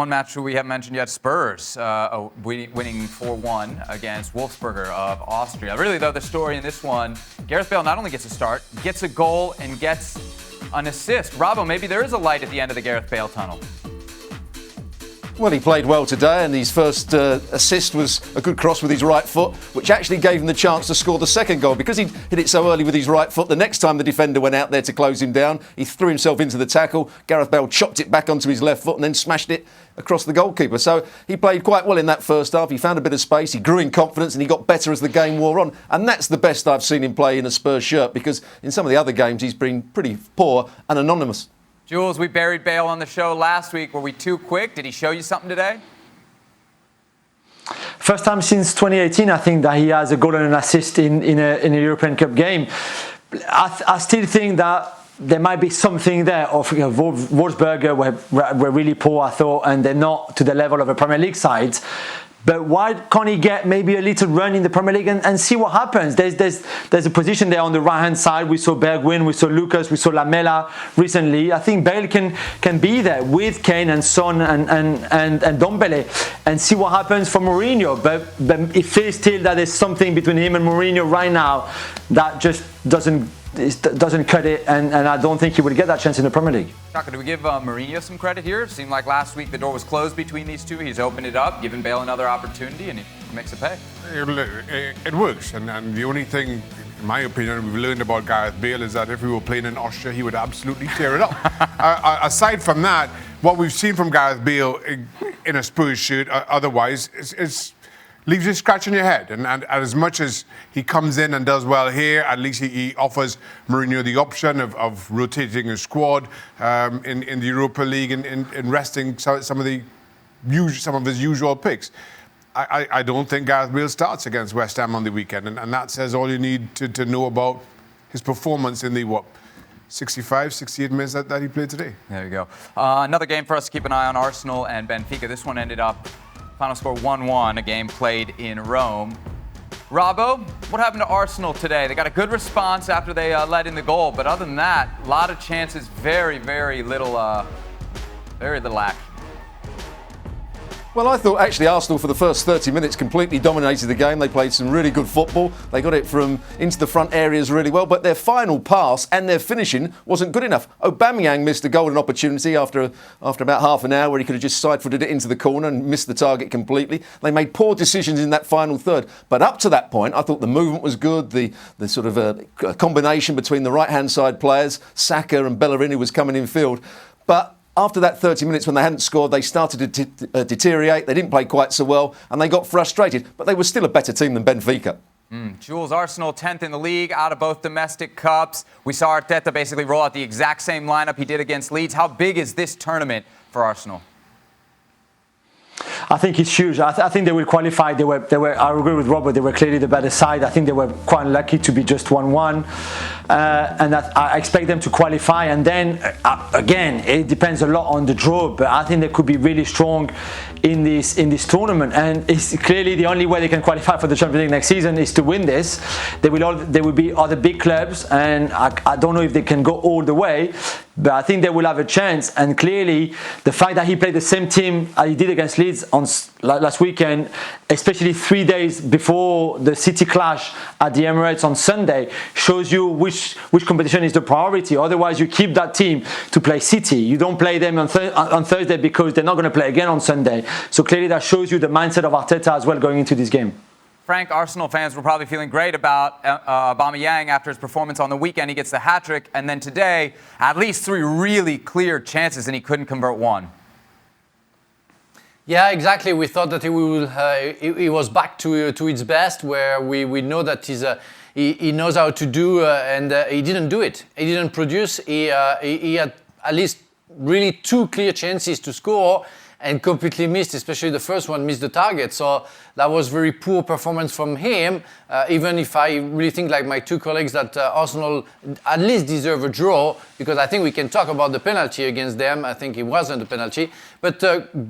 One match we haven't mentioned yet, Spurs winning 4-1 against Wolfsberger of Austria. Really, though, the story in this one, Gareth Bale not only gets a start, gets a goal and gets an assist. Robbo, maybe there is a light at the end of the Gareth Bale tunnel. Well, he played well today, and his first assist was a good cross with his right foot, which actually gave him the chance to score the second goal. Because he hit it so early with his right foot, the next time the defender went out there to close him down, he threw himself into the tackle. Gareth Bale chopped it back onto his left foot and then smashed it across the goalkeeper. So he played quite well in that first half. He found a bit of space, he grew in confidence, and he got better as the game wore on. And that's the best I've seen him play in a Spurs shirt, because in some of the other games he's been pretty poor and anonymous. Jules, we buried Bale on the show last week. Were we too quick? Did he show you something today? First time since 2018, I think, that he has a goal and an assist in a European Cup game. I still think that there might be something there. Wolfsberger were really poor, I thought, and they're not to the level of a Premier League side. But why can't he get maybe a little run in the Premier League and see what happens? There's a position there on the right-hand side. We saw Bergwijn, we saw Lucas, we saw Lamela recently. I think Bale can be there with Kane and Son and Ndombele and see what happens for Mourinho. But it feels still that there's something between him and Mourinho right now that just doesn't cut it, and I don't think he would get that chance in the Premier League. Shaka, do we give Mourinho some credit here? It seemed like last week the door was closed between these two. He's opened it up, given Bale another opportunity, and he makes it pay. It works, and the only thing, in my opinion, we've learned about Gareth Bale is that if we were playing in Austria, he would absolutely tear it up. Aside from that, what we've seen from Gareth Bale in a Spurs shirt otherwise is leaves you scratching your head. And as much as he comes in and does well here, at least he offers Mourinho the option of rotating his squad in the Europa League and resting some of his usual picks. I don't think Gareth Bale starts against West Ham on the weekend, and that says all you need to know about his performance in the 65, 68 minutes that he played today. There you go. Another game for us to keep an eye on, Arsenal and Benfica. This one ended up final score 1-1, a game played in Rome. Robbo, what happened to Arsenal today? They got a good response after they let in the goal, but other than that, a lot of chances, very little action. Well, I thought actually Arsenal for the first 30 minutes completely dominated the game. They played some really good football. They got it from into the front areas really well, but their final pass and their finishing wasn't good enough. Aubameyang missed a golden opportunity after about half an hour where he could have just side-footed it into the corner and missed the target completely. They made poor decisions in that final third. But up to that point, I thought the movement was good, the sort of a combination between the right-hand side players, Shaka and Bellerin, who was coming in field. But after that 30 minutes when they hadn't scored, they started to deteriorate. They didn't play quite so well and they got frustrated. But they were still a better team than Benfica. Jules, Arsenal 10th in the league, out of both domestic cups. We saw Arteta basically roll out the exact same lineup he did against Leeds. How big is this tournament for Arsenal? I think it's huge. I think they will qualify. They were. I agree with Robert. They were clearly the better side. I think they were quite lucky to be just 1-1, and I expect them to qualify. And then again, it depends a lot on the draw. But I think they could be really strong in this tournament. And it's clearly the only way they can qualify for the Champions League next season is to win this. There will be other big clubs, and I don't know if they can go all the way. But I think they will have a chance. And clearly, the fact that he played the same team he did against Leeds on last weekend, especially 3 days before the City clash at the Emirates on Sunday, shows you which competition is the priority. Otherwise, you keep that team to play City. You don't play them on Thursday because they're not going to play again on Sunday. So clearly, that shows you the mindset of Arteta as well going into this game. Frank, Arsenal fans were probably feeling great about Aubameyang after his performance on the weekend. He gets the hat-trick, and then today, at least 3 really clear chances, and he couldn't convert one. Yeah, exactly. We thought that he was back to its best, where we know that he knows how to do, and he didn't do it. He didn't produce. He had at least really 2 clear chances to score, and completely missed, especially the first one, missed the target. So that was very poor performance from him, even if I really think, like my 2 colleagues, that Arsenal at least deserve a draw, because I think we can talk about the penalty against them. I think it wasn't a penalty. But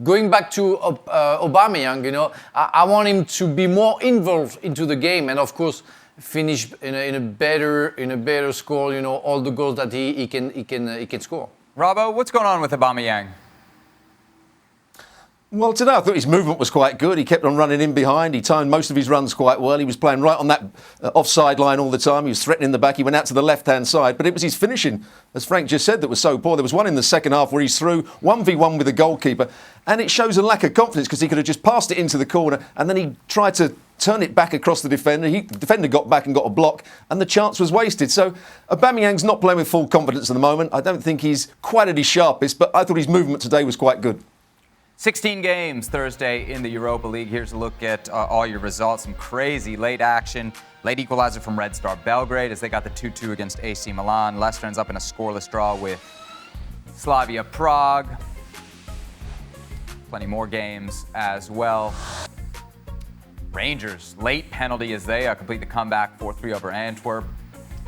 going back to Aubameyang, I want him to be more involved into the game, and of course finish in a better score, all the goals that he can score. Robbo, what's going on with Aubameyang? Well, today I thought his movement was quite good. He kept on running in behind. He timed most of his runs quite well. He was playing right on that offside line all the time. He was threatening the back. He went out to the left-hand side. But it was his finishing, as Frank just said, that was so poor. There was one in the second half where he's through 1v1 with the goalkeeper. And it shows a lack of confidence because he could have just passed it into the corner and then he tried to turn it back across the defender. The defender got back and got a block and the chance was wasted. So Aubameyang's not playing with full confidence at the moment. I don't think he's quite at his sharpest, but I thought his movement today was quite good. 16 games Thursday in the Europa League. Here's a look at all your results. Some crazy late action. Late equalizer from Red Star Belgrade as they got the 2-2 against AC Milan. Leicester ends up in a scoreless draw with Slavia Prague. Plenty more games as well. Rangers, late penalty as they complete the comeback 4-3 over Antwerp.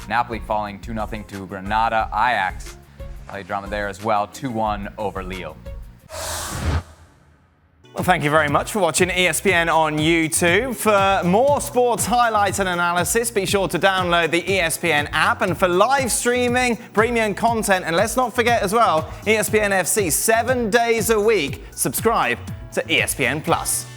Napoli falling 2-0 to Granada. Ajax, played drama there as well, 2-1 over Lille. Well, thank you very much for watching ESPN on YouTube. For more sports highlights and analysis, be sure to download the ESPN app. And for live streaming, premium content, and let's not forget as well, ESPN FC 7 days a week. Subscribe to ESPN Plus.